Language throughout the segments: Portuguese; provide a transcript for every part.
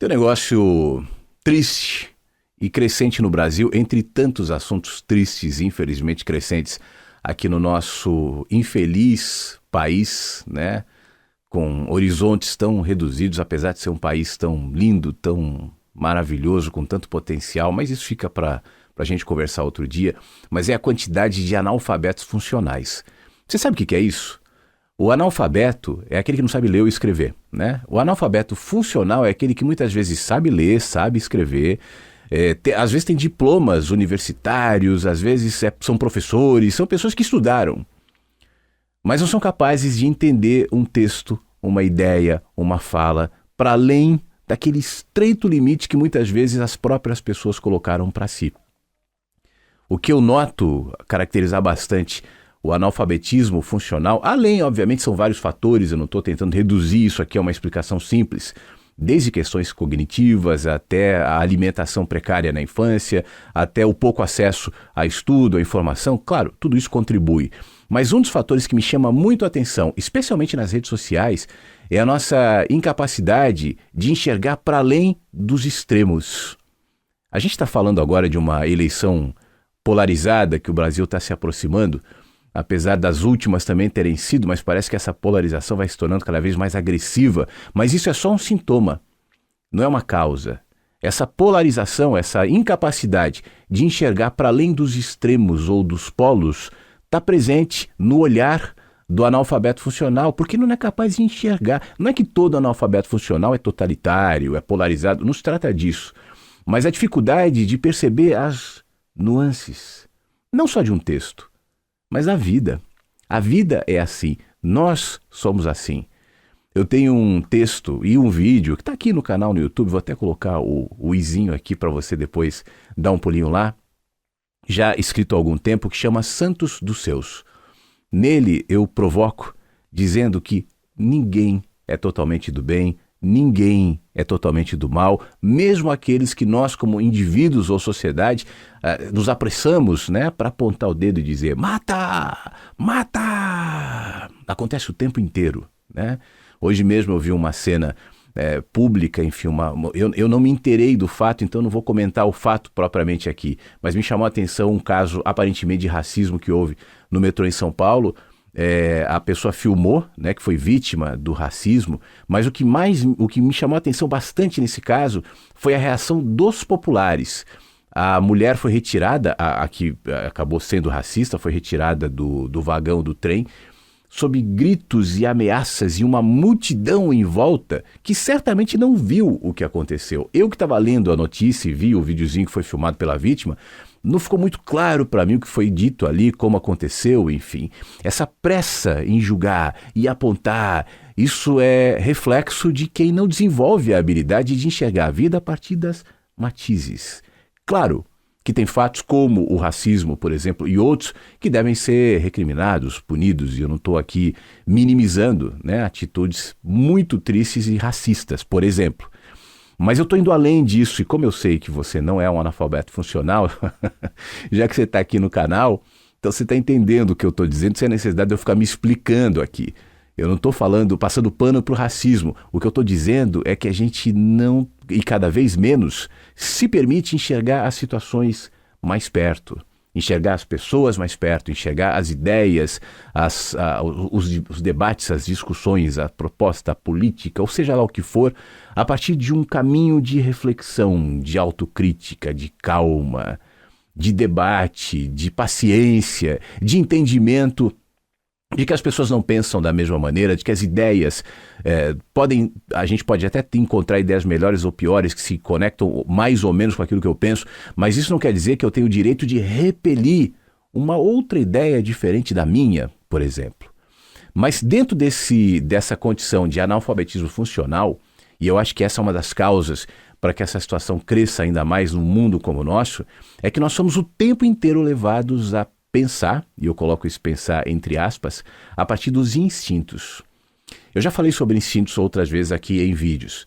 Tem um negócio triste e crescente no Brasil, entre tantos assuntos tristes e infelizmente crescentes aqui no nosso infeliz país, né? Com horizontes tão reduzidos, apesar de ser um país tão lindo, tão maravilhoso, com tanto potencial, mas isso fica para a gente conversar outro dia, mas é a quantidade de analfabetos funcionais. Você sabe o que é isso? O analfabeto é aquele que não sabe ler ou escrever, né? O analfabeto funcional é aquele que muitas vezes sabe ler, sabe escrever, às vezes tem diplomas universitários, às vezes são professores, são pessoas que estudaram, mas não são capazes de entender um texto, uma ideia, uma fala, para além daquele estreito limite que muitas vezes as próprias pessoas colocaram para si. O que eu noto caracterizar bastante o analfabetismo funcional, além, obviamente, são vários fatores, eu não estou tentando reduzir isso aqui a uma explicação simples, desde questões cognitivas até a alimentação precária na infância, até o pouco acesso a estudo, a informação, claro, tudo isso contribui. Mas um dos fatores que me chama muito a atenção, especialmente nas redes sociais, é a nossa incapacidade de enxergar para além dos extremos. A gente está falando agora de uma eleição polarizada que o Brasil está se aproximando, apesar das últimas também terem sido, mas parece que essa polarização vai se tornando cada vez mais agressiva. Mas isso é só um sintoma, não é uma causa. Essa polarização, essa incapacidade de enxergar para além dos extremos ou dos polos, está presente no olhar do analfabeto funcional, porque não é capaz de enxergar. Não é que todo analfabeto funcional é totalitário, é polarizado, não se trata disso. Mas a dificuldade de perceber as nuances, não só de um texto, mas a vida. A vida é assim, nós somos assim. Eu tenho um texto e um vídeo que está aqui no canal no YouTube, vou até colocar o izinho aqui para você depois dar um pulinho lá, já escrito há algum tempo, que chama Santos dos Seus. Nele eu provoco dizendo que ninguém é totalmente do bem, ninguém é totalmente do mal, mesmo aqueles que nós como indivíduos ou sociedade nos apressamos, né, para apontar o dedo e dizer mata, mata. Acontece o tempo inteiro, né? Hoje mesmo eu vi uma cena pública, enfim, eu não me inteirei do fato, então não vou comentar o fato propriamente aqui, mas me chamou a atenção um caso aparentemente de racismo que houve no metrô em São Paulo. A pessoa filmou, né, que foi vítima do racismo, mas o que me chamou a atenção bastante nesse caso foi a reação dos populares. A mulher foi retirada, a que acabou sendo racista, foi retirada do vagão do trem, sob gritos e ameaças e uma multidão em volta que certamente não viu o que aconteceu. Eu que estava lendo a notícia e vi o videozinho que foi filmado pela vítima, não ficou muito claro para mim o que foi dito ali, como aconteceu, enfim. Essa pressa em julgar e apontar, isso é reflexo de quem não desenvolve a habilidade de enxergar a vida a partir das matizes. Claro que tem fatos como o racismo, por exemplo, e outros que devem ser recriminados, punidos, e eu não estou aqui minimizando, né, atitudes muito tristes e racistas, por exemplo. Mas eu estou indo além disso, e como eu sei que você não é um analfabeto funcional, já que você está aqui no canal, então você está entendendo o que eu estou dizendo, sem a necessidade de eu ficar me explicando aqui. Eu não estou passando pano para o racismo. O que eu estou dizendo é que a gente não, e cada vez menos, se permite enxergar as situações mais perto. Enxergar as pessoas mais perto, enxergar as ideias, os debates, as discussões, a proposta política, ou seja lá o que for, a partir de um caminho de reflexão, de autocrítica, de calma, de debate, de paciência, de entendimento de que as pessoas não pensam da mesma maneira, de que as ideias a gente pode até encontrar ideias melhores ou piores que se conectam mais ou menos com aquilo que eu penso, mas isso não quer dizer que eu tenho o direito de repelir uma outra ideia diferente da minha, por exemplo. Mas dentro dessa condição de analfabetismo funcional, e eu acho que essa é uma das causas para que essa situação cresça ainda mais num mundo como o nosso, é que nós somos o tempo inteiro levados a pensar, e eu coloco esse pensar entre aspas, a partir dos instintos. Eu já falei sobre instintos outras vezes aqui em vídeos.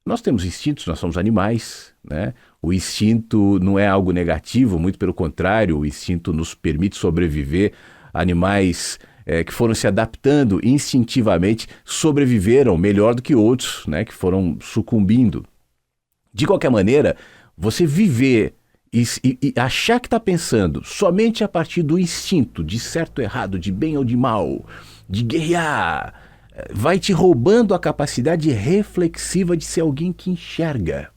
Nós temos instintos, nós somos animais, né? O instinto não é algo negativo, muito pelo contrário, o instinto nos permite sobreviver. Animais que foram se adaptando instintivamente sobreviveram melhor do que outros, né? Que foram sucumbindo. De qualquer maneira, você viver e achar que está pensando somente a partir do instinto de certo ou errado, de bem ou de mal, de guerrear, vai te roubando a capacidade reflexiva de ser alguém que enxerga.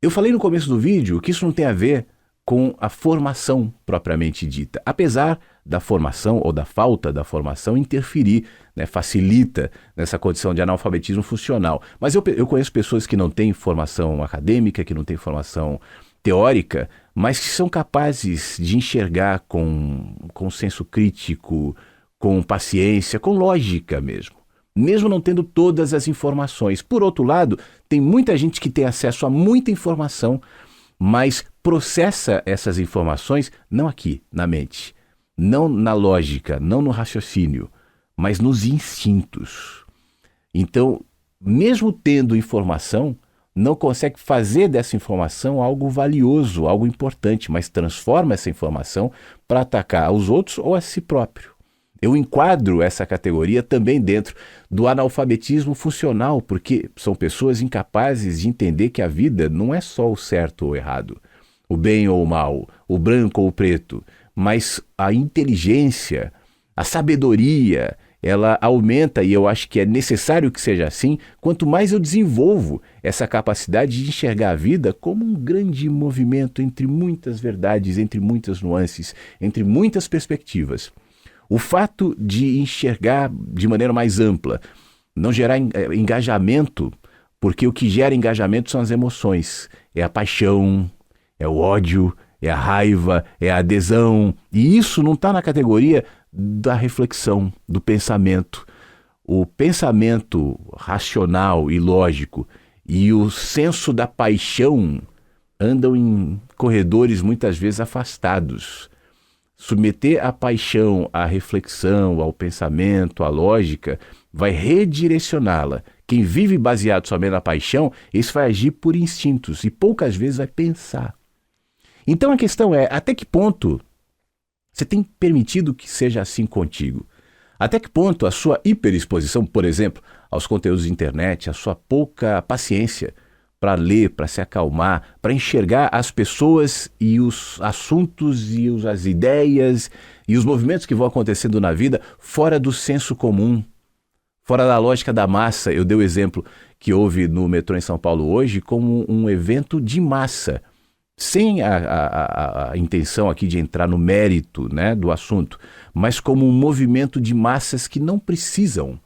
Eu falei no começo do vídeo que isso não tem a ver com a formação propriamente dita, apesar da formação ou da falta da formação interferir, né, facilita nessa condição de analfabetismo funcional. Mas eu conheço pessoas que não têm formação acadêmica, que não têm formação teórica, mas que são capazes de enxergar com senso crítico, com paciência, com lógica mesmo não tendo todas as informações. Por outro lado, tem muita gente que tem acesso a muita informação, mas processa essas informações não aqui, na mente, não na lógica, não no raciocínio, mas nos instintos. Então, mesmo tendo informação, não consegue fazer dessa informação algo valioso, algo importante, mas transforma essa informação para atacar os outros ou a si próprio. Eu enquadro essa categoria também dentro do analfabetismo funcional, porque são pessoas incapazes de entender que a vida não é só o certo ou o errado, o bem ou o mal, o branco ou o preto, mas a inteligência, a sabedoria, ela aumenta, e eu acho que é necessário que seja assim, quanto mais eu desenvolvo essa capacidade de enxergar a vida como um grande movimento entre muitas verdades, entre muitas nuances, entre muitas perspectivas. O fato de enxergar de maneira mais ampla, não gerar engajamento, porque o que gera engajamento são as emoções, é a paixão, é o ódio, é a raiva, é a adesão, e isso não está na categoria da reflexão, do pensamento. O pensamento racional e lógico e o senso da paixão andam em corredores muitas vezes afastados. Submeter a paixão à reflexão, ao pensamento, à lógica, vai redirecioná-la. Quem vive baseado somente na paixão, esse vai agir por instintos e poucas vezes vai pensar. Então a questão é, até que ponto você tem permitido que seja assim contigo? Até que ponto a sua hiperexposição, por exemplo, aos conteúdos de internet, a sua pouca paciência para ler, para se acalmar, para enxergar as pessoas e os assuntos e as ideias e os movimentos que vão acontecendo na vida fora do senso comum, fora da lógica da massa. Eu dei o exemplo que houve no metrô em São Paulo hoje como um evento de massa, sem a intenção aqui de entrar no mérito, né, do assunto, mas como um movimento de massas que não precisam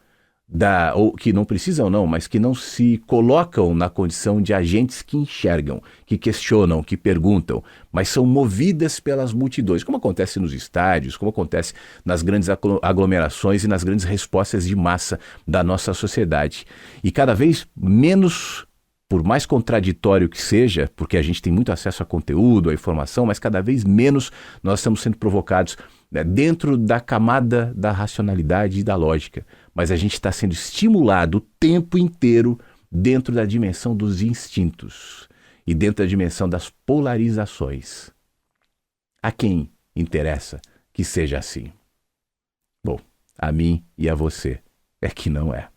mas que não se colocam na condição de agentes que enxergam, que questionam, que perguntam, mas são movidas pelas multidões, como acontece nos estádios, como acontece nas grandes aglomerações e nas grandes respostas de massa da nossa sociedade. E cada vez menos, por mais contraditório que seja, porque a gente tem muito acesso a conteúdo, a informação, mas cada vez menos nós estamos sendo provocados, né, dentro da camada da racionalidade e da lógica. Mas a gente está sendo estimulado o tempo inteiro dentro da dimensão dos instintos e dentro da dimensão das polarizações. A quem interessa que seja assim? Bom, a mim e a você é que não é.